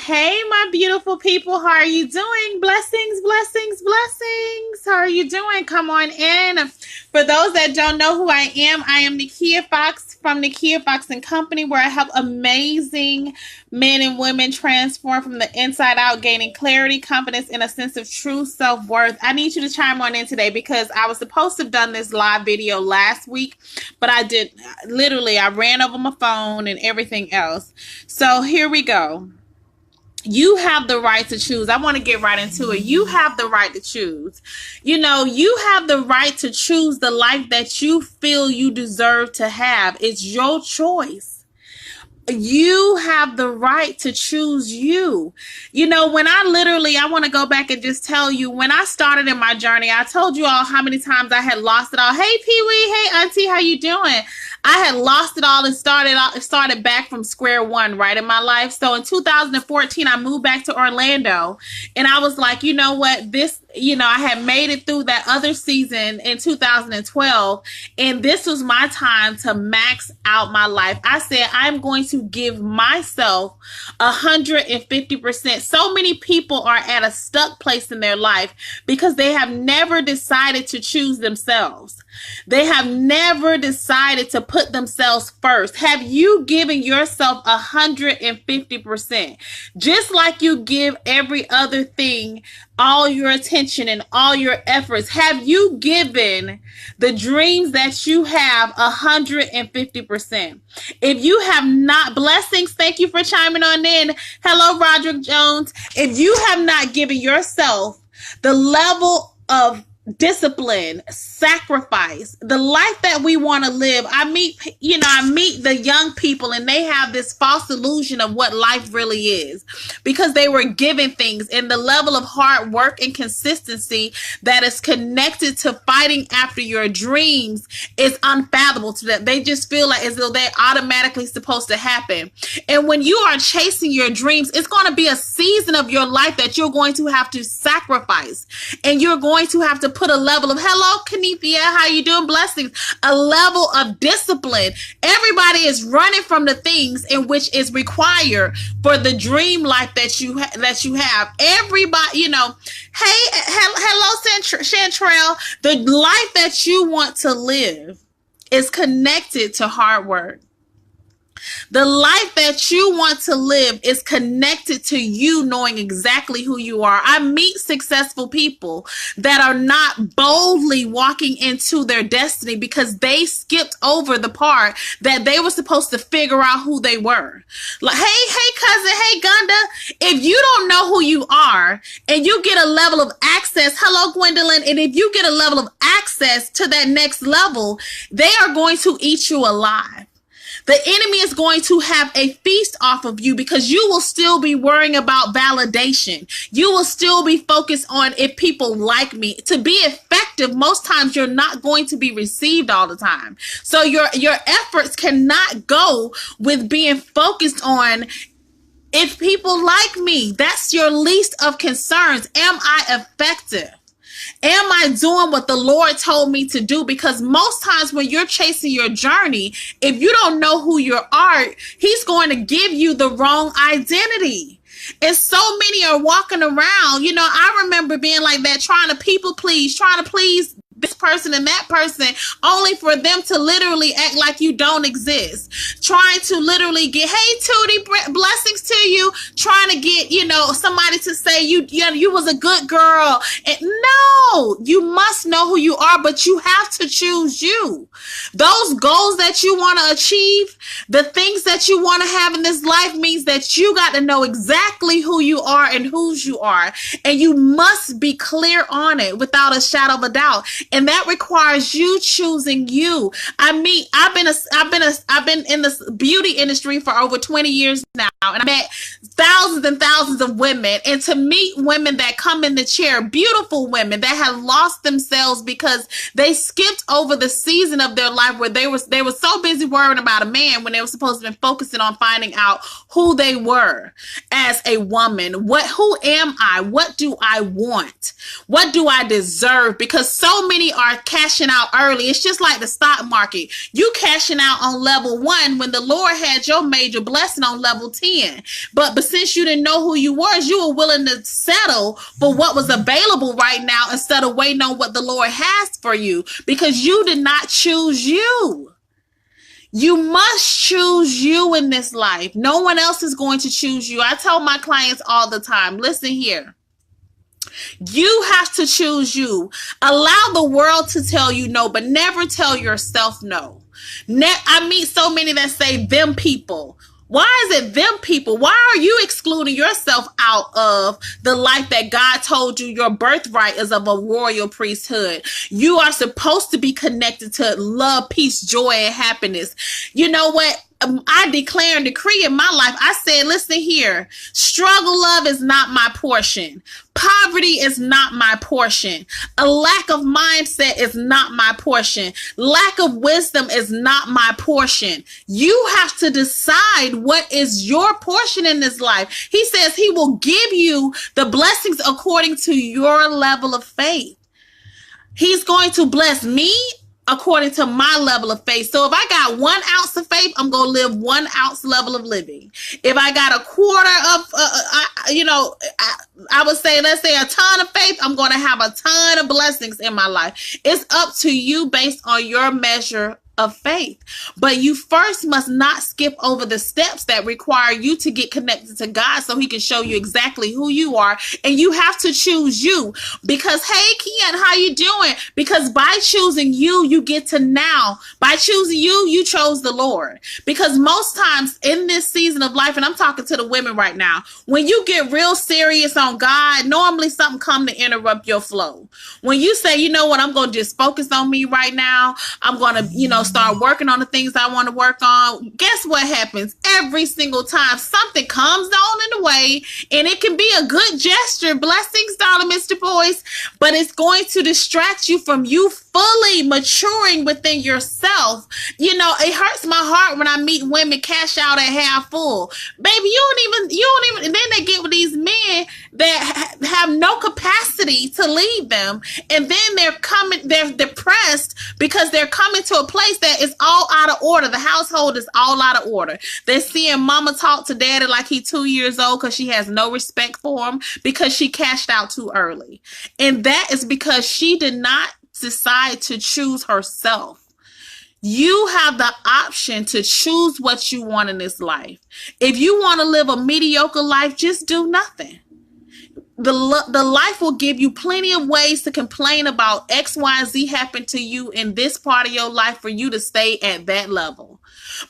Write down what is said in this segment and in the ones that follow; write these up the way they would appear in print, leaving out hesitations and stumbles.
Hey, my beautiful people. How are you doing? Blessings, blessings, blessings. How are you doing? Come on in. For those that don't know who I am Nikia Fox from Nikia Fox and Company, where I help amazing men and women transform from the inside out, gaining clarity, confidence, and a sense of true self-worth. I need you to chime on in today because I was supposed to have done this live video last week, but I did. Literally, I ran over my phone and everything else. So here we go. You have the right to choose. I want to get right into it. You have the right to choose. You know, you have the right to choose the life that you feel you deserve to have. It's your choice. You have the right to choose you. You know, when I want to go back and just tell you, when I started in my journey, I told you all how many times I had lost it all. Hey, Pee-wee. Hey, Auntie, how you doing? I had lost it all and started back from square one, right, in my life. So in 2014, I moved back to Orlando, and I was like, you know what, I had made it through that other season in 2012, and this was my time to max out my life. I said, I'm going to give myself 150%. So many people are at a stuck place in their life because they have never decided to choose themselves. They have never decided to put themselves first. Have you given yourself 150%? Just like you give every other thing all your attention and all your efforts. Have you given the dreams that you have 150%? If you have not, blessings, thank you for chiming on in. Hello, Roderick Jones. If you have not given yourself the level of discipline, sacrifice, the life that we want to live. I meet the young people and they have this false illusion of what life really is because they were given things, and the level of hard work and consistency that is connected to fighting after your dreams is unfathomable to them. They just feel like as though they're automatically supposed to happen. And when you are chasing your dreams, it's going to be a season of your life that you're going to have to sacrifice, and you're going to have to put a level of, hello, Kanithia, how you doing? Blessings. A level of discipline. Everybody is running from the things in which is required for the dream life that you have. Everybody, hey, hello, Chantrell. The life that you want to live is connected to hard work. The life that you want to live is connected to you knowing exactly who you are. I meet successful people that are not boldly walking into their destiny because they skipped over the part that they were supposed to figure out who they were. Like, hey, cousin, hey, Gunda, if you don't know who you are and you get a level of access, hello, Gwendolyn, and if you get a level of access to that next level, they are going to eat you alive. The enemy is going to have a feast off of you because you will still be worrying about validation. You will still be focused on if people like me. To be effective, most times you're not going to be received all the time. So your efforts cannot go with being focused on if people like me. That's your least of concerns. Am I effective? Am I doing what the Lord told me to do? Because most times when you're chasing your journey, if you don't know who you are, he's going to give you the wrong identity. And so many are walking around. I remember being like that, trying to people please, trying to please this person and that person, only for them to literally act like you don't exist. Trying to literally get, hey, Tootie, blessings to you. Trying to get, somebody to say you was a good girl. And no, you must know who you are, but you have to choose you. Those goals that you want to achieve, the things that you want to have in this life means that you got to know exactly who you are and whose you are. And you must be clear on it without a shadow of a doubt. And that requires you choosing you. I've been in this beauty industry for over 20 years now, and I met thousands and thousands of women. And to meet women that come in the chair, beautiful women that have lost themselves because they skipped over the season of their life where they were so busy worrying about a man when they were supposed to be focusing on finding out who they were as a woman. Who am I? What do I want? What do I deserve? Because so many are cashing out early. It's just like the stock market. You cashing out on level 1 when the Lord had your major blessing on level 10. But since you didn't know who you were willing to settle for what was available right now instead of waiting on what the Lord has for you, because you did not choose you. You must choose you in this life. No one else is going to choose you. I tell my clients all the time, listen here. You have to choose you. Allow the world to tell you no, but never tell yourself no. I meet so many that say them people. Why is it them people? Why are you excluding yourself out of the life that God told you your birthright is of a royal priesthood? You are supposed to be connected to love, peace, joy, and happiness. You know what? I declare and decree in my life. I said, listen here, struggle love is not my portion. Poverty is not my portion. A lack of mindset is not my portion. Lack of wisdom is not my portion. You have to decide what is your portion in this life. He says he will give you the blessings according to your level of faith. He's going to bless me according to my level of faith. So if I got 1 ounce of faith, I'm going to live 1 ounce level of living. If I got a quarter of, I would say, let's say a ton of faith, I'm going to have a ton of blessings in my life. It's up to you based on your measure of faith. But you first must not skip over the steps that require you to get connected to God so he can show you exactly who you are. And you have to choose you. Because, hey, Kian, how you doing? Because by choosing you, you get to now. By choosing you, you chose the Lord. Because most times in this season of life, and I'm talking to the women right now, when you get real serious on God, normally something comes to interrupt your flow. When you say, you know what, I'm going to just focus on me right now. I'm going to, start working on the things I want to work on. Guess what happens? Every single time something comes on in the way, and it can be a good gesture. Blessings, darling Mr. Boyce, but it's going to distract you from you fully maturing within yourself. It hurts my heart when I meet women cash out at half full. Baby, you don't even, and then they get with these men that have no capacity to lead them. And then they're depressed because they're coming to a place that is all out of order. The household is all out of order. They're seeing mama talk to daddy like he's 2 years old because she has no respect for him because she cashed out too early. And that is because she did not decide to choose herself. You have the option to choose what you want in this life. If you want to live a mediocre life, just do nothing. The life will give you plenty of ways to complain about X, Y, Z happened to you in this part of your life for you to stay at that level.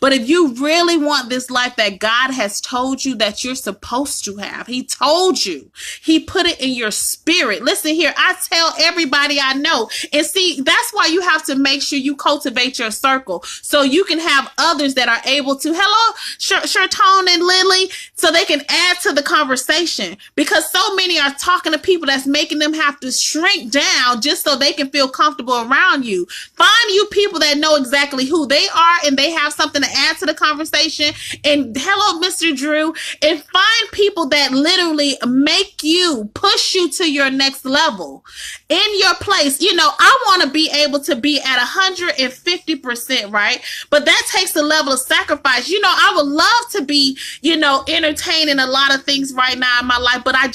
But if you really want this life that God has told you that you're supposed to have, he told you, he put it in your spirit. Listen here, I tell everybody I know. And see, that's why you have to make sure you cultivate your circle so you can have others that are able to, hello, Shertone and Lily, so they can add to the conversation. Because so many are talking to people that's making them have to shrink down just so they can feel comfortable around you. Find you people that know exactly who they are and they have something to add to the conversation. And hello, Mr. Drew, and find people that literally make you, push you to your next level in your place. I want to be able to be at 150%, right? But that takes a level of sacrifice. I would love to be, entertaining a lot of things right now in my life, but I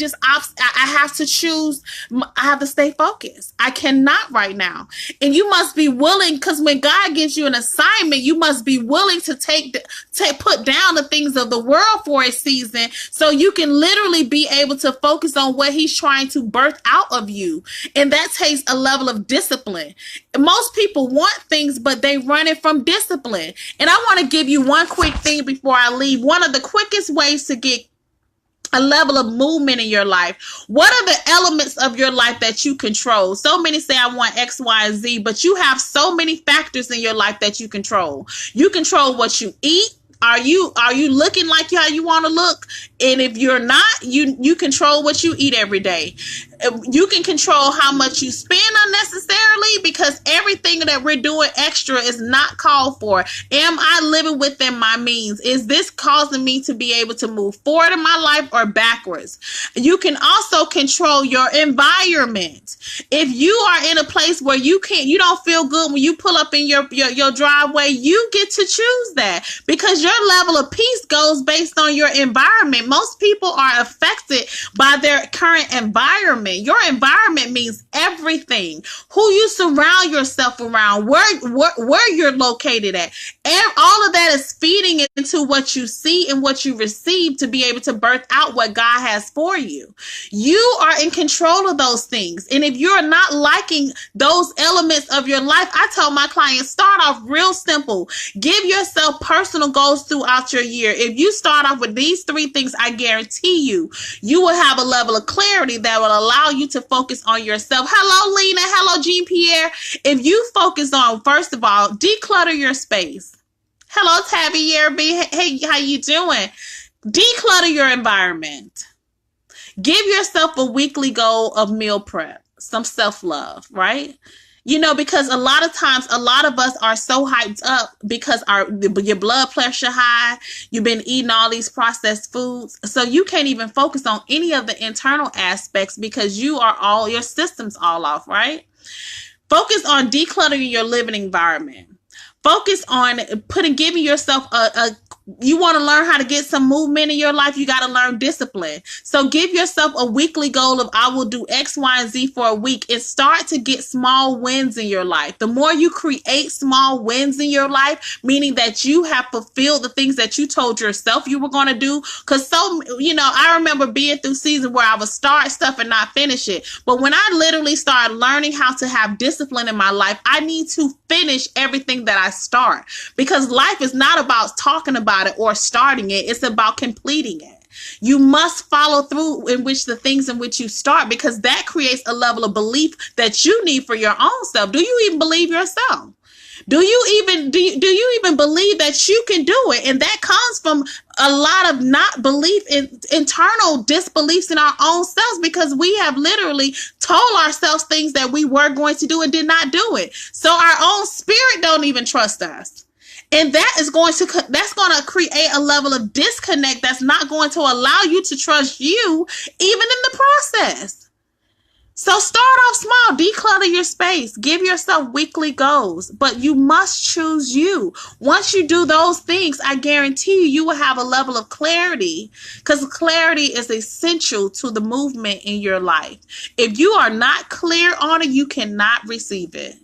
have to choose. I have to stay focused. I cannot right now. And you must be willing, because when God gives you an assignment, you must be willing to put down the things of the world for a season so you can literally be able to focus on what he's trying to birth out of you. And that takes a level of discipline. Most people want things, but they run it from discipline. And I want to give you one quick thing before I leave. One of the quickest ways to get a level of movement in your life. What are the elements of your life that you control? So many say I want X, Y, and Z, but you have so many factors in your life that you control. You control what you eat. Are you looking like how you want to look? And if you're not, you control what you eat every day. You can control how much you spend unnecessarily, because everything that we're doing extra is not called for. Am I living within my means? Is this causing me to be able to move forward in my life or backwards? You can also control your environment. If you are in a place where you don't feel good when you pull up in your driveway, you get to choose that, because your level of peace goes based on your environment. Most people are affected by their current environment. Your environment means everything. Who you surround yourself around, where you're located at. And all of that is feeding into what you see and what you receive to be able to birth out what God has for you. You are in control of those things. And if you're not liking those elements of your life, I tell my clients, start off real simple. Give yourself personal goals throughout your year. If you start off with these 3 things, I guarantee you will have a level of clarity that will allow you to focus on yourself. Hello, Lena. Hello, Jean Pierre. If you focus on, first of all, declutter your space. Hello, Tabby Yerby. Hey, how you doing? Declutter your environment. Give yourself a weekly goal of meal prep, some self-love, right? You know, because a lot of times, a lot of us are so hyped up because your blood pressure high, you've been eating all these processed foods, so you can't even focus on any of the internal aspects because your system's all off, right? Focus on decluttering your living environment. Focus on giving yourself you want to learn how to get some movement in your life, you got to learn discipline. So give yourself a weekly goal of, I will do X, Y, and Z for a week, and start to get small wins in your life. The more you create small wins in your life, meaning that you have fulfilled the things that you told yourself you were going to do. Because I remember being through seasons where I would start stuff and not finish it. But when I literally started learning how to have discipline in my life, I need to finish everything that I start, because life is not about talking about it or starting it. It's about completing it. You must follow through in which the things in which you start, because that creates a level of belief that you need for your own self. Do you even believe yourself? Do you even believe that you can do it? And that comes from a lot of not belief in internal disbeliefs in our own selves, because we have literally told ourselves things that we were going to do and did not do it. So our own spirit don't even trust us. And that's going to create a level of disconnect that's not going to allow you to trust you even in the process. So start off small, declutter your space, give yourself weekly goals, but you must choose you. Once you do those things, I guarantee you will have a level of clarity, because clarity is essential to the movement in your life. If you are not clear on it, you cannot receive it.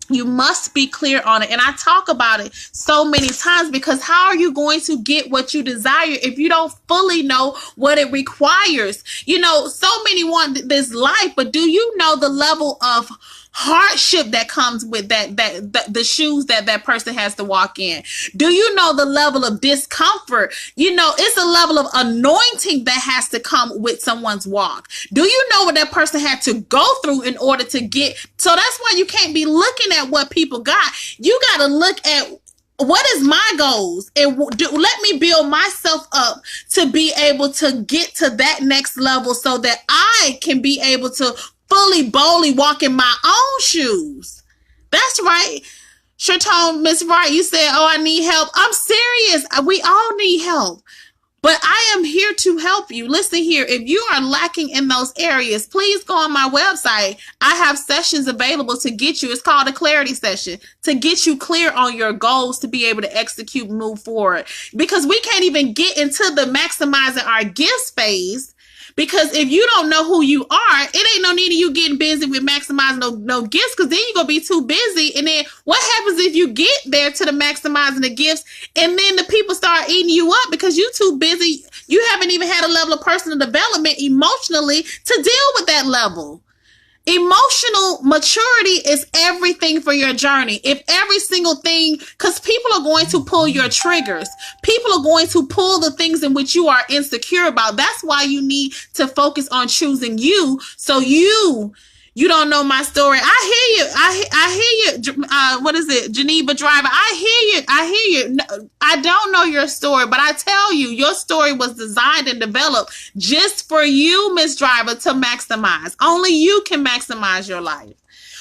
You must be clear on it. And I talk about it so many times, because how are you going to get what you desire if you don't fully know what it requires? So many want this life, but do you know the level of hardship that comes with the shoes that person has to walk in? Do you know the level of discomfort? It's a level of anointing that has to come with someone's walk. Do you know what that person had to go through in order to get? So that's why you can't be looking at what people got. You got to look at, what is my goals, and let me build myself up to be able to get to that next level, so that I can be able to fully, boldly walk in my own shoes. That's right. Shertone, Miss Wright, you said, oh, I need help. I'm serious. We all need help. But I am here to help you. Listen here. If you are lacking in those areas, please go on my website. I have sessions available to get you. It's called a clarity session, to get you clear on your goals, to be able to execute, move forward. Because we can't even get into the maximizing our gifts phase. Because if you don't know who you are, it ain't no need of you getting busy with maximizing no gifts, because then you're going to be too busy. And then what happens if you get there to the maximizing the gifts, and then the people start eating you up because you're too busy? You haven't even had a level of personal development emotionally to deal with that level. Emotional maturity is everything for your journey. If every single thing, because people are going to pull your triggers. People are going to pull the things in which you are insecure about. That's why you need to focus on choosing you, so you You don't know my story. I hear you. I hear you. What is it, Geneva Driver? I hear you. I hear you. No, I don't know your story, but I tell you, your story was designed and developed just for you, Miss Driver, to maximize. Only you can maximize your life.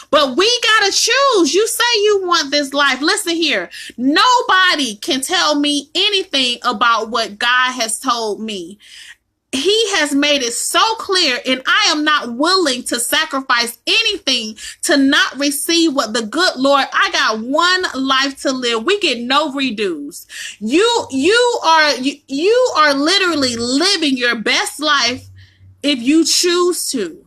But we gotta choose. You say you want this life. Listen here. Nobody can tell me anything about what God has told me. He has made it so clear, and I am not willing to sacrifice anything to not receive what the good Lord. I got one life to live. We get no redos. You are literally living your best life if you choose to.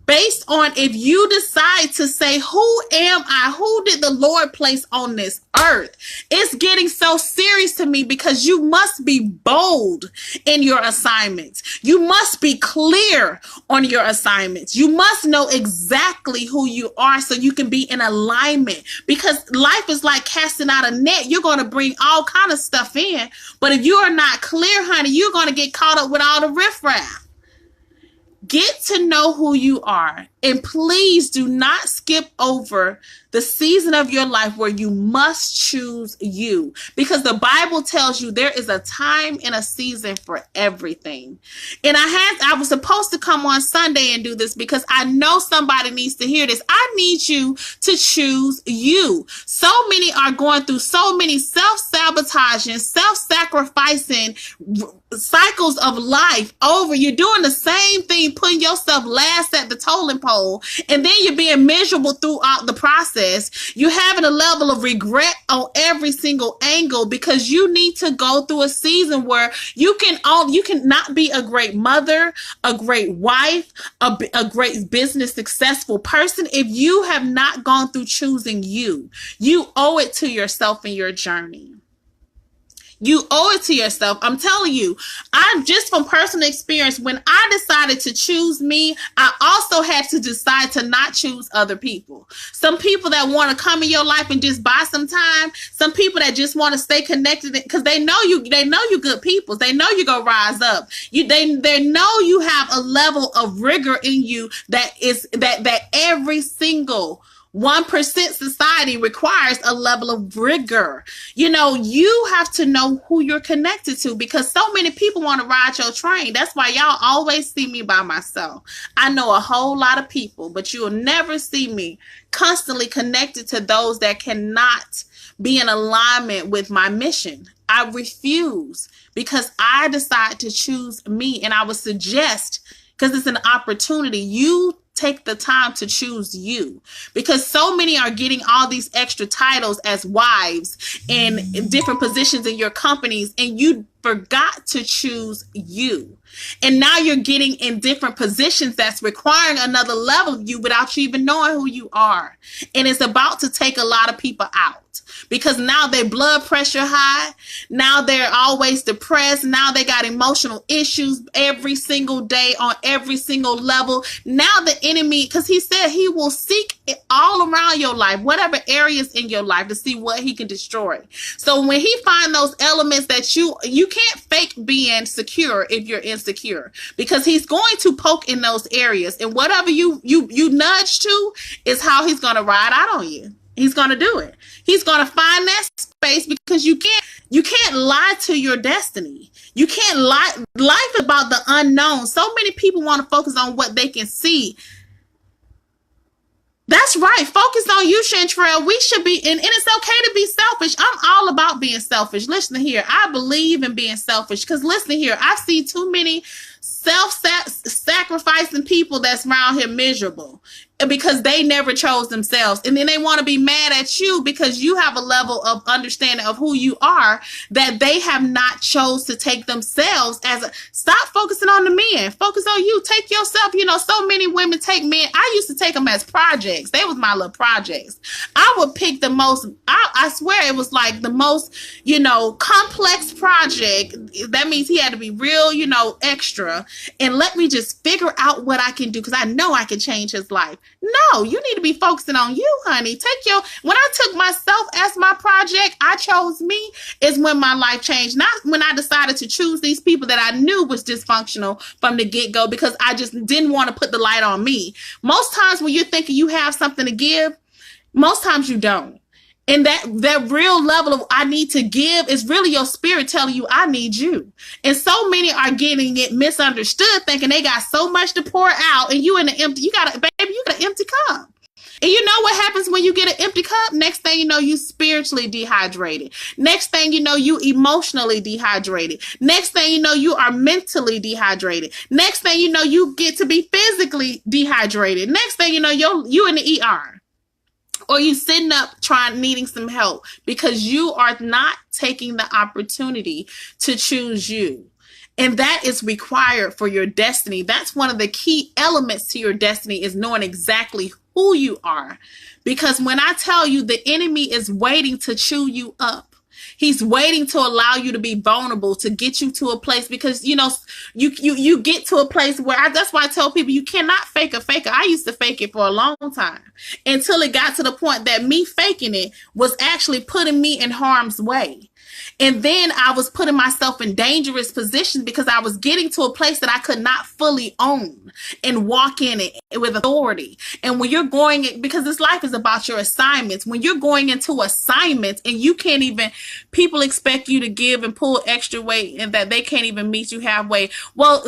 Based on if you decide to say, who am I? Who did the Lord place on this earth? It's getting so serious to me because you must be bold in your assignments. You must be clear on your assignments. You must know exactly who you are so you can be in alignment, because life is like casting out a net. You're going to bring all kind of stuff in, but if you are not clear, honey, you're going to get caught up with all the riffraff. Get to know who you are, and please do not skip over the season of your life where you must choose you, because the Bible tells you there is a time and a season for everything. And I was supposed to come on Sunday and do this because I know somebody needs to hear this. I need you to choose you. So many are going through so many self-sabotaging, self-sacrificing cycles of life over. You're doing the same thing, putting yourself last at the tolling pole, and then you're being miserable throughout the process. You're having a level of regret on every single angle because you need to go through a season where you can not be a great mother, a great wife, a great business successful person if you have not gone through choosing you. You owe it to yourself and your journey. You owe it to yourself. I'm telling you, I'm just from personal experience. When I decided to choose me, I also had to decide to not choose other people. Some people that want to come in your life and just buy some time. Some people that just want to stay connected because they know you good people. They know you go rise up. They know you have a level of rigor in you that every single 1% society requires a level of rigor. You have to know who you're connected to, because so many people want to ride your train. That's why y'all always see me by myself. I know a whole lot of people, but you'll never see me constantly connected to those that cannot be in alignment with my mission. I refuse, because I decide to choose me. And I would suggest, because it's an opportunity, you take the time to choose you, because so many are getting all these extra titles as wives and different positions in your companies, and you forgot to choose you. And now you're getting in different positions that's requiring another level of you without you even knowing who you are. And it's about to take a lot of people out, because now their blood pressure high. Now they're always depressed. Now they got emotional issues every single day on every single level. Now the enemy, because he said he will seek it all around your life, whatever areas in your life, to see what he can destroy. So when he finds those elements that you can't fake being secure if you're insecure, because he's going to poke in those areas, and whatever you nudge to is how he's going to ride out on you. He's going to do it. He's going to find that space, because you can't lie to your destiny. You can't lie. Life is about the unknown. So many people want to focus on what they can see. That's right. Focus on you, Chantrell. We should be, and it's okay to be selfish. I'm all about being selfish. Listen here. I believe in being selfish, because listen here, I see too many self-sacrificing people that's around here miserable because they never chose themselves. And then they want to be mad at you because you have a level of understanding of who you are that they have not chose to take themselves as a. Stop focusing on the men. Focus on you. Take yourself. So many women take men. I used to take them as projects. They was my little projects. I would pick the most, I swear it was like the most, complex project. That means he had to be real, extra. And let me just figure out what I can do, because I know I can change his life. No, you need to be focusing on you, honey. When I took myself as my project, I chose me, is when my life changed. Not when I decided to choose these people that I knew was dysfunctional from the get-go because I just didn't want to put the light on me. Most times when you're thinking you have something to give, most times you don't. And that real level of I need to give is really your spirit telling you I need you. And so many are getting it misunderstood, thinking they got so much to pour out, and you in the empty. You got an empty cup. And you know what happens when you get an empty cup? Next thing you know, you spiritually dehydrated. Next thing you know, you emotionally dehydrated. Next thing you know, you are mentally dehydrated. Next thing you know, you get to be physically dehydrated. Next thing you know, you in the ER. Or you sitting up needing some help because you are not taking the opportunity to choose you. And that is required for your destiny. That's one of the key elements to your destiny, is knowing exactly who you are. Because when I tell you, the enemy is waiting to chew you up. He's waiting to allow you to be vulnerable, to get you to a place, because you get to a place where that's why I tell people you cannot fake a faker. I used to fake it for a long time until it got to the point that me faking it was actually putting me in harm's way. And then I was putting myself in dangerous positions because I was getting to a place that I could not fully own and walk in it with authority. And when you're because this life is about your assignments, when you're going into assignments and you can't even, people expect you to give and pull extra weight and that they can't even meet you halfway. Well,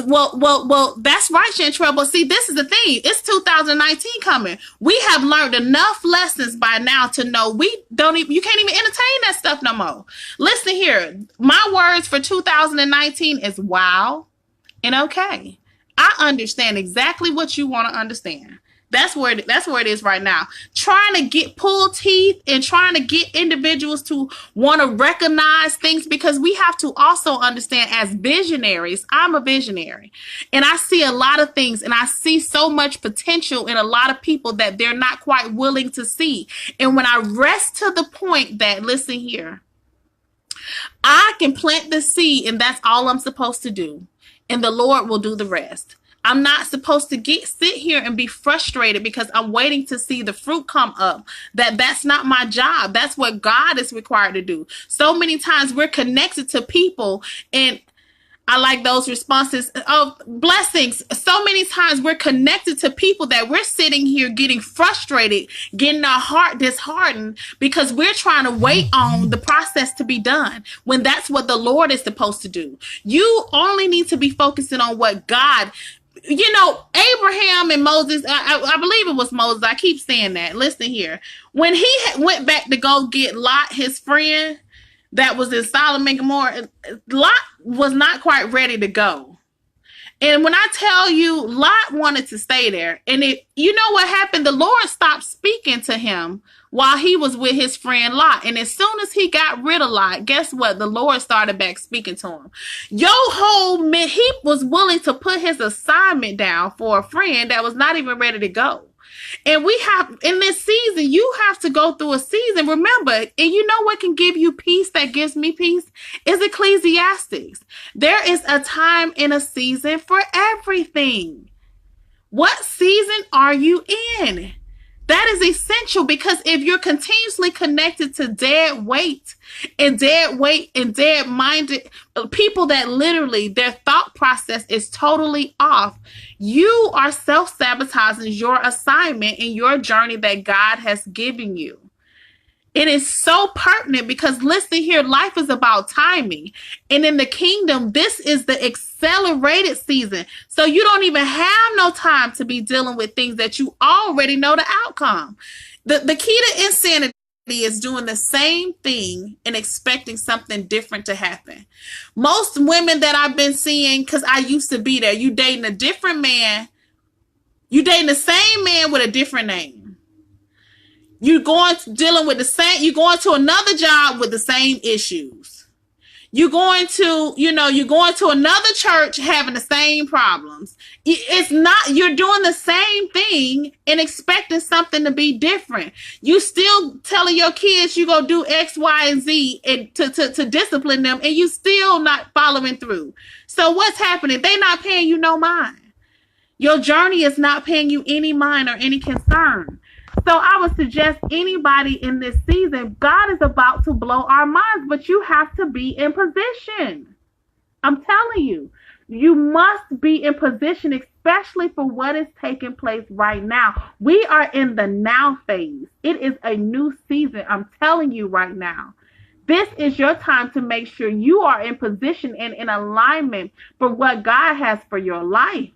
that's right, Chantrell. But see, this is the thing. It's 2019 coming. We have learned enough lessons by now to know you can't even entertain that stuff no more. Listen here, my words for 2019 is wow and okay. I understand exactly what you want to understand. That's where it is right now. Trying to pull teeth and trying to get individuals to want to recognize things, because we have to also understand, as visionaries, I'm a visionary and I see a lot of things, and I see so much potential in a lot of people that they're not quite willing to see. And when I rest to the point that, listen here, I can plant the seed and that's all I'm supposed to do, and the Lord will do the rest. I'm not supposed to sit here and be frustrated because I'm waiting to see the fruit come up. That's not my job. That's what God is required to do. So many times we're connected to people, and I like those responses of blessings. So many times we're connected to people that we're sitting here getting frustrated, getting our heart disheartened because we're trying to wait on the process to be done, when that's what the Lord is supposed to do. You only need to be focusing on what God, Abraham and Moses, I believe it was Moses. I keep saying that. Listen here. When he went back to go get Lot, his friend, that was in Sodom and Gomorrah, Lot was not quite ready to go. And when I tell you, Lot wanted to stay there. And you know what happened? The Lord stopped speaking to him while he was with his friend Lot. And as soon as he got rid of Lot, guess what? The Lord started back speaking to him. He was willing to put his assignment down for a friend that was not even ready to go. And we have, in this season, you have to go through a season. Remember, and you know what can give you peace that gives me peace? Is Ecclesiastes. There is a time and a season for everything. What season are you in? That is essential, because if you're continuously connected to dead weight and dead-minded people that literally their thought process is totally off, you are self-sabotaging your assignment and your journey that God has given you. It is so pertinent because, listen here, life is about timing. And in the kingdom, this is the accelerated season. So you don't even have no time to be dealing with things that you already know the outcome. The key to insanity is doing the same thing and expecting something different to happen. Most women that I've been seeing, because I used to be there, you dating a different man, you dating the same man with a different name. You're going to another job with the same issues. You're going to another church having the same problems. You're doing the same thing and expecting something to be different. You still telling your kids you go do X, Y, and Z and to discipline them, and you still not following through. So what's happening? They're not paying you no mind. Your journey is not paying you any mind or any concern. So I would suggest anybody in this season, God is about to blow our minds, but you have to be in position. I'm telling you, you must be in position, especially for what is taking place right now. We are in the now phase. It is a new season. I'm telling you right now. This is your time to make sure you are in position and in alignment for what God has for your life.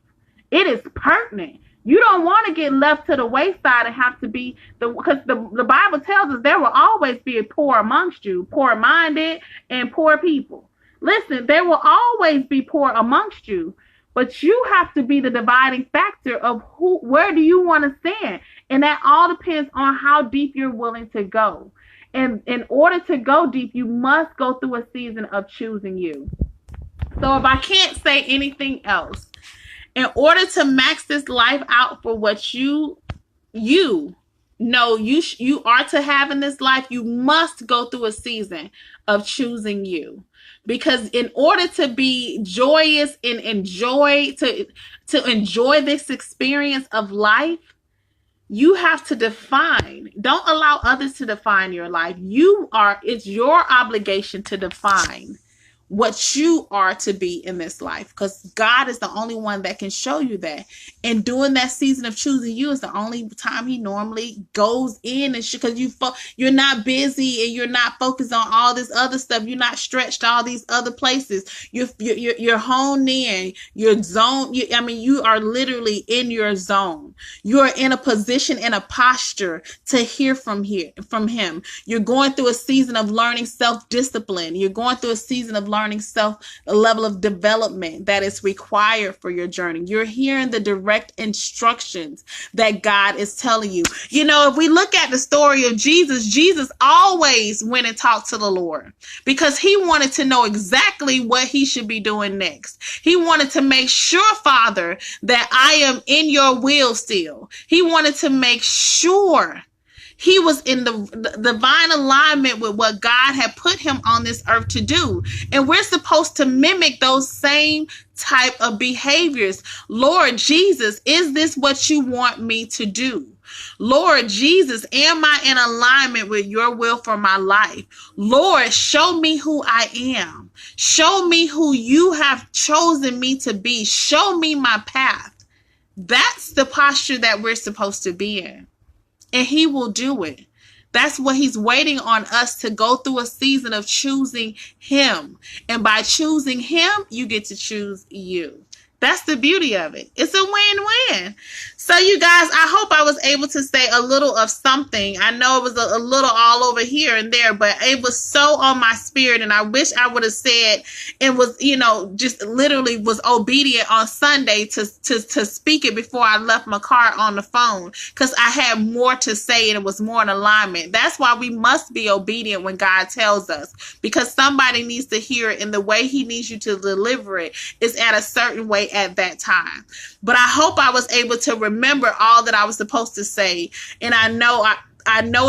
It is pertinent. You don't want to get left to the wayside and have to be because the Bible tells us there will always be a poor amongst you, poor-minded and poor people. Listen, there will always be poor amongst you, but you have to be the dividing factor of where do you want to stand? And that all depends on how deep you're willing to go. And in order to go deep, you must go through a season of choosing you. So if I can't say anything else, in order to max this life out for what you know you are to have in this life, you must go through a season of choosing you. Because in order to be joyous and enjoy this experience of life, you have to define. Don't allow others to define your life. It's your obligation to define what you are to be in this life, because God is the only one that can show you that. And during that season of choosing you is the only time he normally goes in, and because you're not busy and you're not focused on all this other stuff. You're not stretched all these other places. You're honed in your zone. You are literally in your zone. You're in a position and a posture to hear from him. You're going through a season of learning self-discipline. You're going through a season of learning a level of development that is required for your journey. You're hearing the direct instructions that God is telling you. If we look at the story of Jesus always went and talked to the Lord because he wanted to know exactly what he should be doing next. He wanted to make sure, Father, that I am in your will still. He wanted to make sure he was in the divine alignment with what God had put him on this earth to do. And we're supposed to mimic those same type of behaviors. Lord Jesus, is this what you want me to do? Lord Jesus, am I in alignment with your will for my life? Lord, show me who I am. Show me who you have chosen me to be. Show me my path. That's the posture that we're supposed to be in. And he will do it. That's what he's waiting on us to go through a season of choosing him. And by choosing him, you get to choose you. That's the beauty of it. It's a win-win. So you guys, I hope I was able to say a little of something. I know it was a little all over here and there, but it was so on my spirit. And I wish I would have said it was, just literally was obedient on Sunday to speak it before I left my car on the phone, because I had more to say and it was more in alignment. That's why we must be obedient when God tells us, because somebody needs to hear it, and the way he needs you to deliver it is at a certain way at that time. But I hope I was able to remember all that I was supposed to say. And I know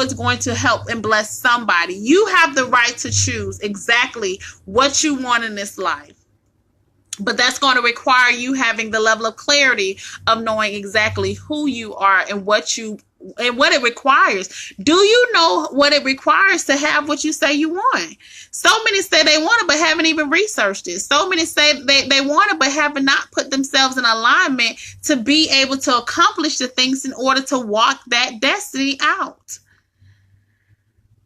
it's going to help and bless somebody. You have the right to choose exactly what you want in this life. But that's going to require you having the level of clarity of knowing exactly who you are and what it requires. Do you know what it requires to have what you say you want? So many say they want it but haven't even researched it. So many say they want it but have not put themselves in alignment to be able to accomplish the things in order to walk that destiny out.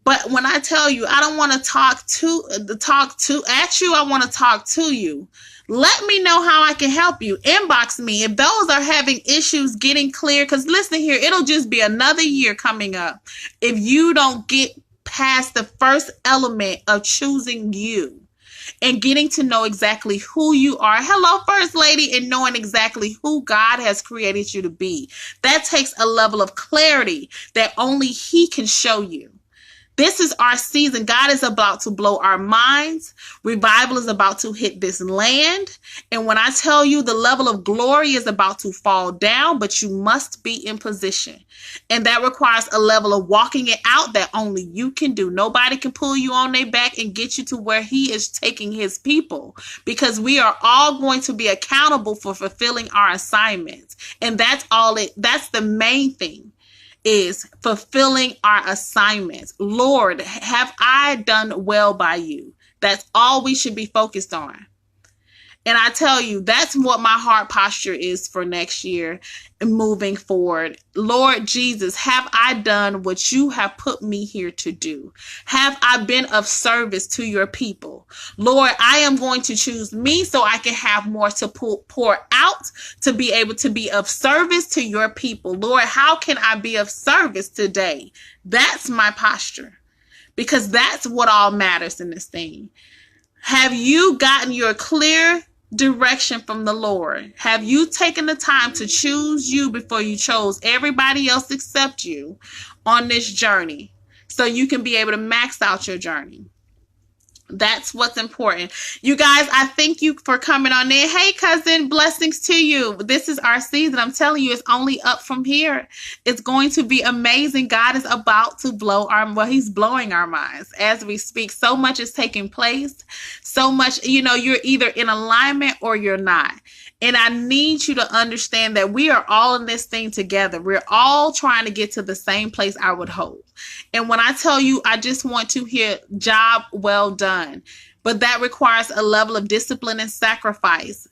But when I tell you, I don't want to talk at you. I want to talk to you. Let me know how I can help you. Inbox me if those are having issues getting clear. Because listen here, it'll just be another year coming up if you don't get past the first element of choosing you and getting to know exactly who you are. Hello, First Lady, and knowing exactly who God has created you to be. That takes a level of clarity that only he can show you. This is our season. God is about to blow our minds. Revival is about to hit this land. And when I tell you the level of glory is about to fall down, but you must be in position. And that requires a level of walking it out that only you can do. Nobody can pull you on their back and get you to where he is taking his people, because we are all going to be accountable for fulfilling our assignments. And that's the main thing, is fulfilling our assignments. Lord, have I done well by you? That's all we should be focused on. And I tell you, that's what my heart posture is for next year and moving forward. Lord Jesus, have I done what you have put me here to do? Have I been of service to your people? Lord, I am going to choose me so I can have more to pour out, to be able to be of service to your people. Lord, how can I be of service today? That's my posture, because that's what all matters in this thing. Have you gotten your clear direction from the Lord? Have you taken the time to choose you before you chose everybody else except you on this journey, so you can be able to max out your journey? That's what's important. You guys, I thank you for coming on in. Hey, cousin, blessings to you. This is our season. I'm telling you, it's only up from here. It's going to be amazing. God is about to he's blowing our minds as we speak. So much is taking place. So much, you're either in alignment or you're not. And I need you to understand that we are all in this thing together. We're all trying to get to the same place, I would hope. And when I tell you, I just want to hear job well done. But that requires a level of discipline and sacrifice,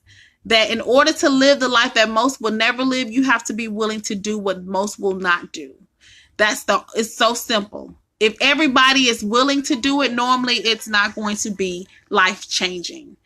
that in order to live the life that most will never live, you have to be willing to do what most will not do. It's so simple. If everybody is willing to do it, normally it's not going to be life-changing.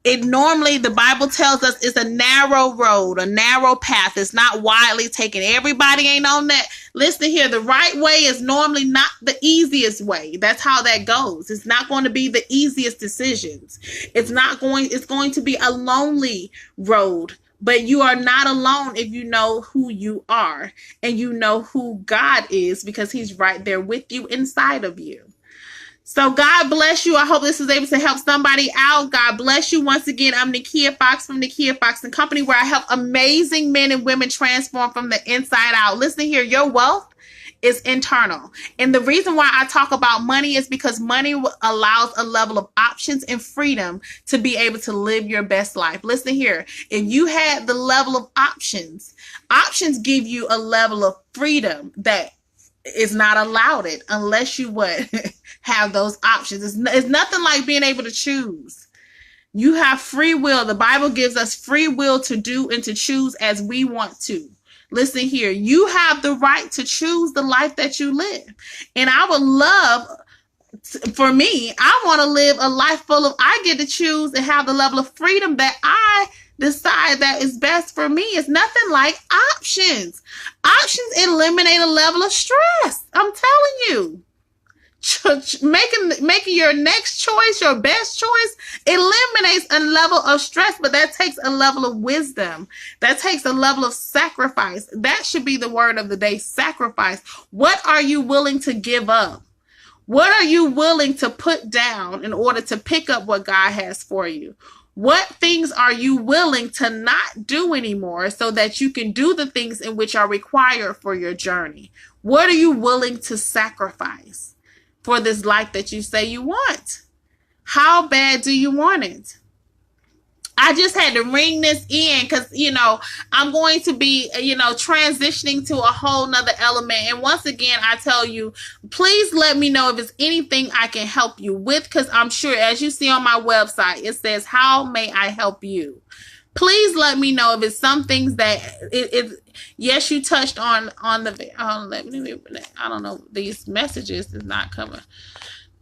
Normally, the Bible tells us, it's a narrow road, a narrow path. It's not widely taken. Everybody ain't on that. Listen here, the right way is normally not the easiest way. That's how that goes. It's not going to be the easiest decisions. It's going to be a lonely road. But you are not alone if you know who you are and you know who God is, because he's right there with you, inside of you. So God bless you. I hope this was able to help somebody out. God bless you. Once again, I'm Nikia Fox from Nikia Fox and Company, where I help amazing men and women transform from the inside out. Listen here, your wealth is internal. And the reason why I talk about money is because money allows a level of options and freedom to be able to live your best life. Listen here, if you had the level of options give you a level of freedom that is not allowed it unless you have those options. It's nothing like being able to choose. You have free will. The Bible gives us free will to do and to choose as we want to. Listen here, you have the right to choose the life that you live. And I would love, for me, I want to live a life I get to choose and have the level of freedom that I decide that is best for me. It's nothing like options. Options eliminate a level of stress. I'm telling you. Making your next choice, your best choice, eliminates a level of stress, but that takes a level of wisdom. That takes a level of sacrifice. That should be the word of the day, sacrifice. What are you willing to give up? What are you willing to put down in order to pick up what God has for you? What things are you willing to not do anymore so that you can do the things in which are required for your journey? What are you willing to sacrifice for this life that you say you want? How bad do you want it? I just had to ring this in because, I'm going to be, transitioning to a whole nother element. And once again, I tell you, please let me know if there's anything I can help you with, because I'm sure, as you see on my website, it says, how may I help you? Please let me know if it's some things that yes, you touched on the, I don't know, these messages is not coming.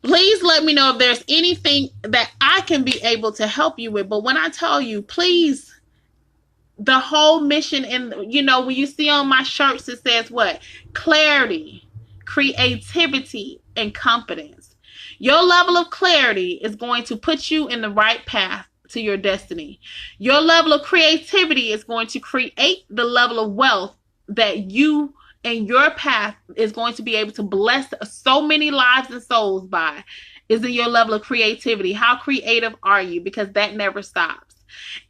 Please let me know if there's anything that I can be able to help you with. But when I tell you, please, the whole mission, and when you see on my shirts, it says what? Clarity, creativity, and confidence. Your level of clarity is going to put you in the right path to your destiny. Your level of creativity is going to create the level of wealth that you and your path is going to be able to bless so many lives and souls by is in your level of creativity. How creative are you? Because that never stops.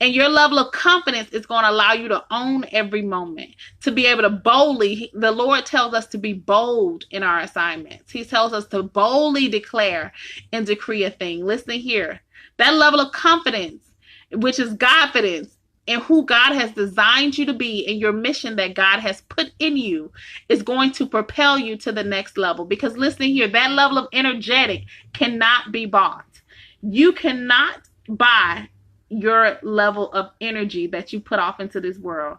And your level of confidence is going to allow you to own every moment, to be able to boldly, the Lord tells us to be bold in our assignments. He tells us to boldly declare and decree a thing. Listen here, that level of confidence, which is Godfidence, and who God has designed you to be and your mission that God has put in you is going to propel you to the next level. Because listen here, that level of energetic cannot be bought. You cannot buy your level of energy that you put off into this world.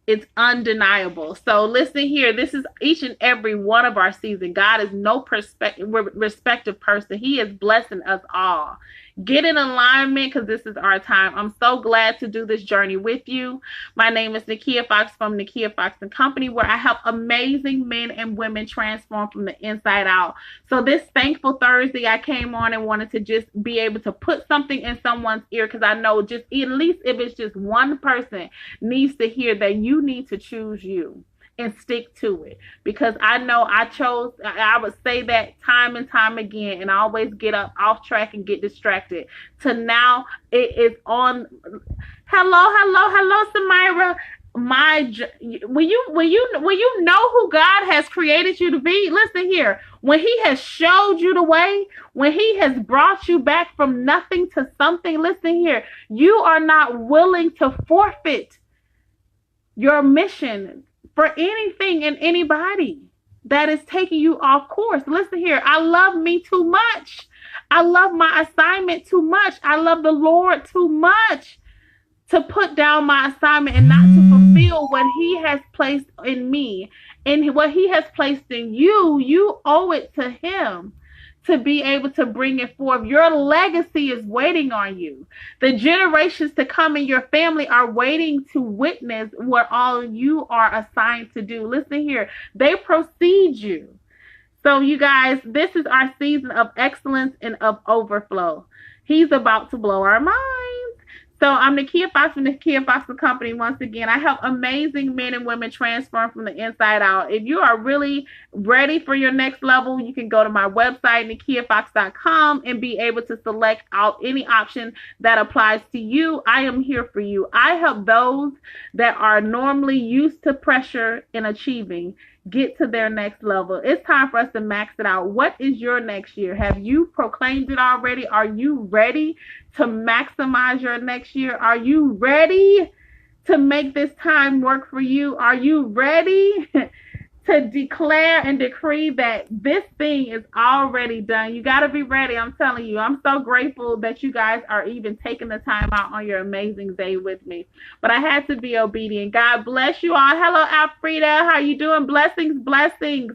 It's undeniable. So listen here, this is each and every one of our season. God is no respective person. He is blessing us all. Get in alignment because this is our time. I'm so glad to do this journey with you. My name is Nakia Fox from Nakia Fox & Company, where I help amazing men and women transform from the inside out. So this Thankful Thursday, I came on and wanted to just be able to put something in someone's ear, because I know just at least if it's just one person needs to hear that you need to choose you and stick to it. Because I know I would say that time and time again, and I always get up off track and get distracted. To now it is on. Hello, Samira. When you know who God has created you to be, listen here. When He has showed you the way, when He has brought you back from nothing to something, listen here. You are not willing to forfeit your mission for anything and anybody that is taking you off course. Listen here, I love me too much. I love my assignment too much. I love the Lord too much to put down my assignment and not to fulfill what He has placed in me. And what He has placed in you, you owe it to Him to be able to bring it forth. Your legacy is waiting on you. The generations to come in your family are waiting to witness what all you are assigned to do. Listen here, they precede you. So you guys, this is our season of excellence and of overflow. He's about to blow our minds. So I'm Nakia Fox from Nakia Fox & Company. Once again, I help amazing men and women transform from the inside out. If you are really ready for your next level, you can go to my website, NakiaFox.com, and be able to select out any option that applies to you. I am here for you. I help those that are normally used to pressure in achieving get to their next level. It's time for us to max it out. What is your next year? Have you proclaimed it already? Are you ready to maximize your next year? Are you ready to make this time work for you? Are you ready to declare and decree that this thing is already done? You got to be ready. I'm telling you, I'm so grateful that you guys are even taking the time out on your amazing day with me. But I had to be obedient. God bless you all. Hello, Alfreda. How you doing? Blessings, blessings.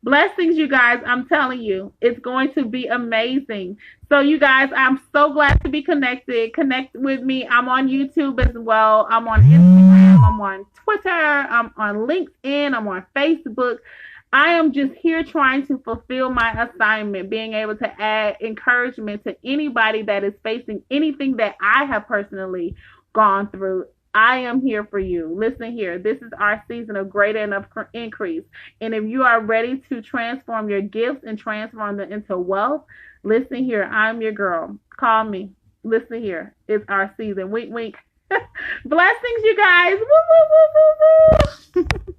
Blessings, you guys. I'm telling you, it's going to be amazing. So you guys, I'm so glad to be connected. Connect with me. I'm on YouTube as well. I'm on Instagram. I'm on Twitter. I'm on LinkedIn. I'm on Facebook. I am just here trying to fulfill my assignment, being able to add encouragement to anybody that is facing anything that I have personally gone through. I am here for you. Listen here. This is our season of greater and of increase. And if you are ready to transform your gifts and transform them into wealth, listen here. I'm your girl. Call me. Listen here. It's our season. Wink, wink. Blessings, you guys. Woo, woo, woo, woo, woo.